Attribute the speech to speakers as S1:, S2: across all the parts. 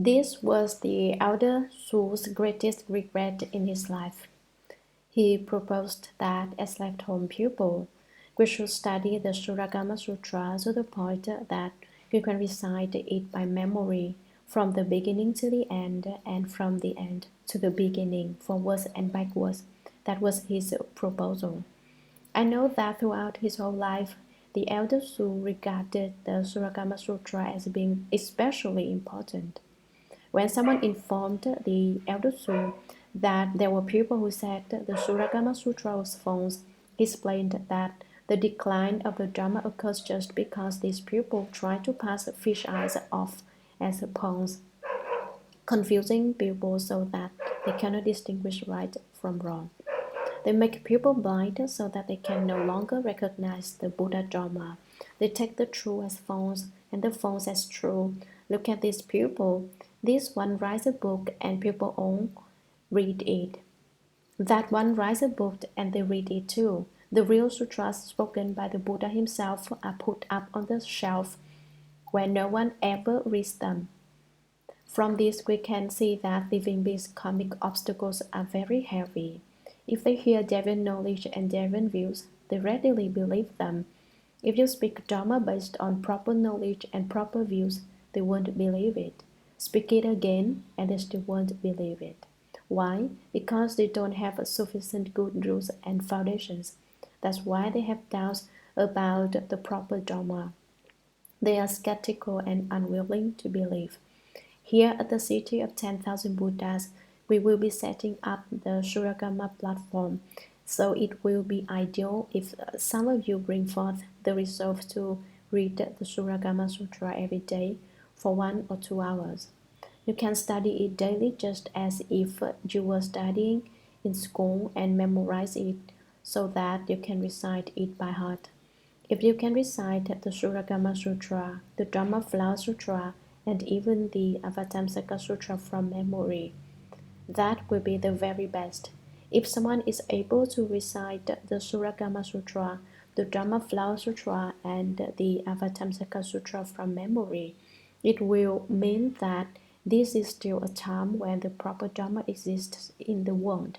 S1: This was the elder Su's greatest regret in his life. He proposed that as left-home pupil, we should study the Shurangama Sutra to the point that we can recite it by memory from the beginning to the end and from the end to the beginning, forwards and backwards. That was his proposal. I know that throughout his whole life, the elder Su regarded the Shurangama Sutra as being especially important. When someone informed the elder Su that there were people who said the Shurangama Sutra was false, he explained that the decline of the Dharma occurs just because these people try to pass fish eyes off as pawns, confusing people so that they cannot distinguish right from wrong. They make people blind so that they can no longer recognize the Buddha Dharma. They take the true as false and the false as true. Look at these people. This one writes a book and people all read it. That one writes a book and they read it too. The real sutras spoken by the Buddha himself are put up on the shelf where no one ever reads them. From this we can see that living beings' karmic obstacles are very heavy. If they hear deviant knowledge and deviant views, they readily believe them. If you speak Dharma based on proper knowledge and proper views, they won't believe it. Speak it again, and they still won't believe it. Why? Because they don't have sufficient good rules and foundations. That's why they have doubts about the proper Dharma. They are skeptical and unwilling to believe. Here at the City of 10,000 Buddhas, we will be setting up the Shurangama platform, so it will be ideal if some of you bring forth the resolve to read the Shurangama Sutra every day for 1 or 2 hours. You can study it daily just as if you were studying in school and memorize it so that you can recite it by heart. If you can recite the Shurangama Sutra, the Dharma Flower Sutra, and even the Avatamsaka Sutra from memory, that will be the very best. If someone is able to recite the Shurangama Sutra, the Dharma Flower Sutra, and the Avatamsaka Sutra from memory, it will mean that this is still a time when the proper Dharma exists in the world.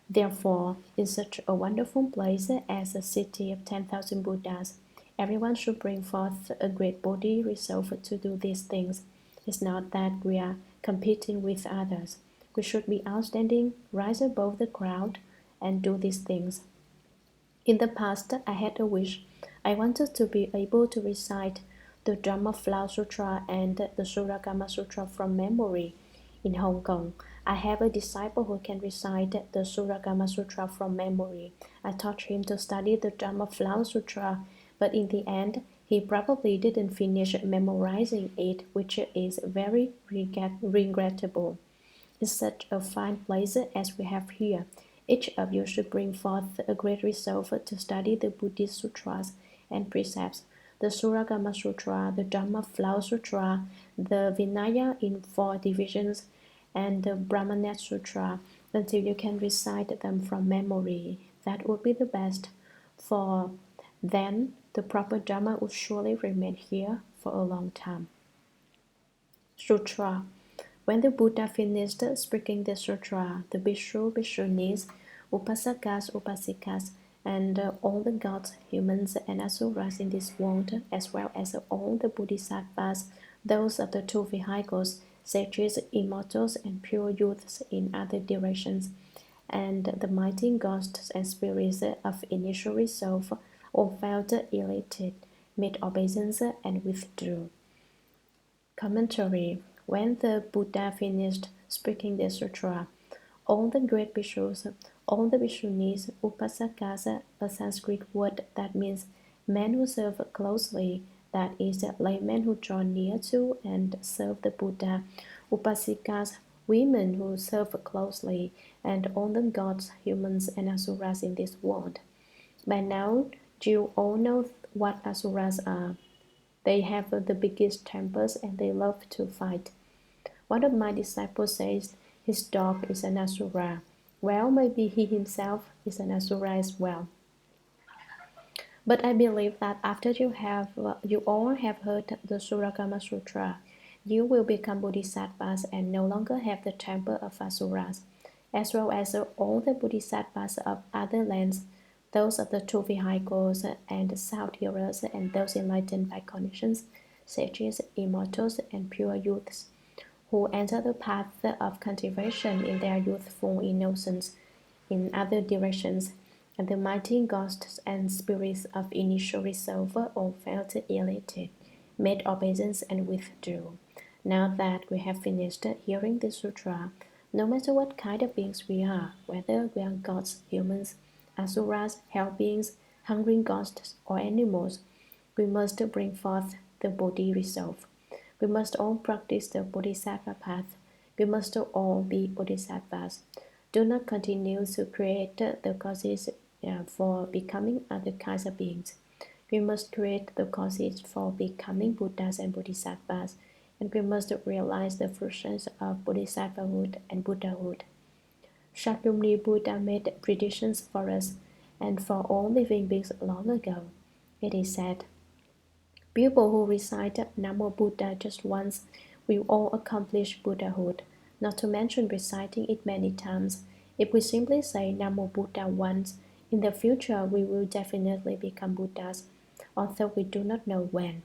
S1: Therefore, in such a wonderful place as a city of 10,000 Buddhas, everyone should bring forth a great body resolve to do these things. It's not that we are competing with others. We should be outstanding, rise above the crowd, and do these things. In the past, I had a wish. I wanted to be able to recite the Dharma Flower Sutra and the Shurangama Sutra from memory. In Hong Kong, I have a disciple who can recite the Shurangama Sutra from memory. I taught him to study the Dharma Flower Sutra, but in the end, he probably didn't finish memorizing it, which is very regrettable. In such a fine place as we have here, each of you should bring forth a great resolve to study the Buddhist sutras and precepts, the Shurangama Sutra, the Dharma Flower Sutra, the Vinaya in 4 divisions, and the Brahmanet Sutra until you can recite them from memory. That would be the best, for then the proper Dharma would surely remain here for a long time. Sutra. When the Buddha finished speaking the sutra, the bhikshu, bhikshunis, upasakas, upasikas, and all the gods, humans, and asuras in this world, as well as all the bodhisattvas, those of the 2 vehicles, sages, immortals, and pure youths in other directions, and the mighty ghosts and spirits of initial resolve, all felt elated, made obeisance, and withdrew. Commentary. When the Buddha finished speaking the sutra, all the great bhikshus, all the bhikshunis, upasakas, a Sanskrit word that means men who serve closely, that is, laymen who draw near to and serve the Buddha, upasikas, women who serve closely, and all the gods, humans, and asuras in this world. By now, you all know what asuras are. They have the biggest tempers and they love to fight. One of my disciples says his dog is an asura. Well, maybe he himself is an asura as well. But I believe that after you all have heard the Shurangama Sutra, You will become bodhisattvas and no longer have the temper of asuras, as well as all the bodhisattvas of other lands, those of the two vehicles and south hearers, and those enlightened by conditions, sages, immortals, and pure youths, who enter the path of cultivation in their youthful innocence in other directions, and the mighty ghosts and spirits of initial resolve all felt elated, made obeisance, and withdrew. Now that we have finished hearing the sutra, no matter what kind of beings we are, whether we are gods, humans, asuras, hell beings, hungry ghosts, or animals, we must bring forth the Bodhi resolve. We must all practice the Bodhisattva path. We must all be Bodhisattvas. Do not continue to create the causes for becoming other kinds of beings. We must create the causes for becoming Buddhas and Bodhisattvas, and we must realize the fruitions of Bodhisattvahood and Buddhahood. Shakyamuni Buddha made predictions for us and for all living beings long ago. It is said, people who recite Namo Buddha just once will all accomplish Buddhahood, not to mention reciting it many times. If we simply say Namo Buddha once, in the future we will definitely become Buddhas, although we do not know when.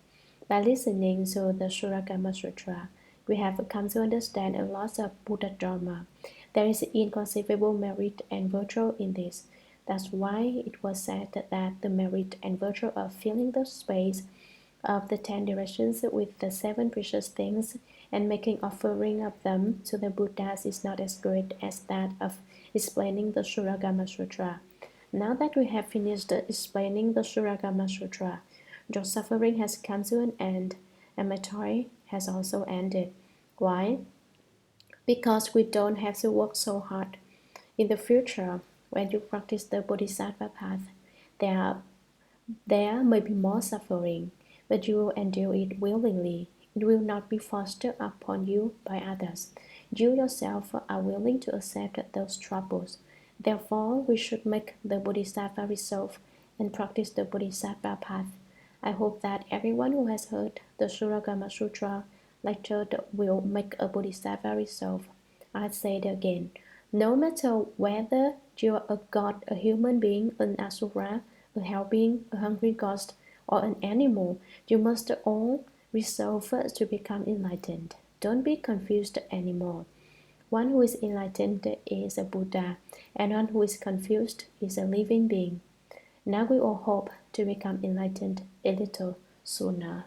S1: By listening to the Shurangama Sutra, we have come to understand a lot of Buddha Dharma. There is inconceivable merit and virtue in this. That's why it was said that the merit and virtue of filling the space of the 10 directions with the 7 precious things and making offering of them to the Buddhas is not as great as that of explaining the Shurangama Sutra. Now that we have finished explaining the Shurangama Sutra, your suffering has come to an end, and my toil has also ended. Why? Because we don't have to work so hard. In the future, when you practice the Bodhisattva path, there there may be more suffering, but you will endure it willingly. It will not be forced upon you by others. You yourself are willing to accept those troubles. Therefore, we should make the Bodhisattva resolve and practice the Bodhisattva path. I hope that everyone who has heard the Shurangama Sutra lectured will make a Bodhisattva resolve. I say it again. No matter whether you are a god, a human being, an asura, a hell being, a hungry ghost, or an animal, you must all resolve to become enlightened. Don't be confused anymore. One who is enlightened is a Buddha, and one who is confused is a living being. Now we all hope to become enlightened a little sooner.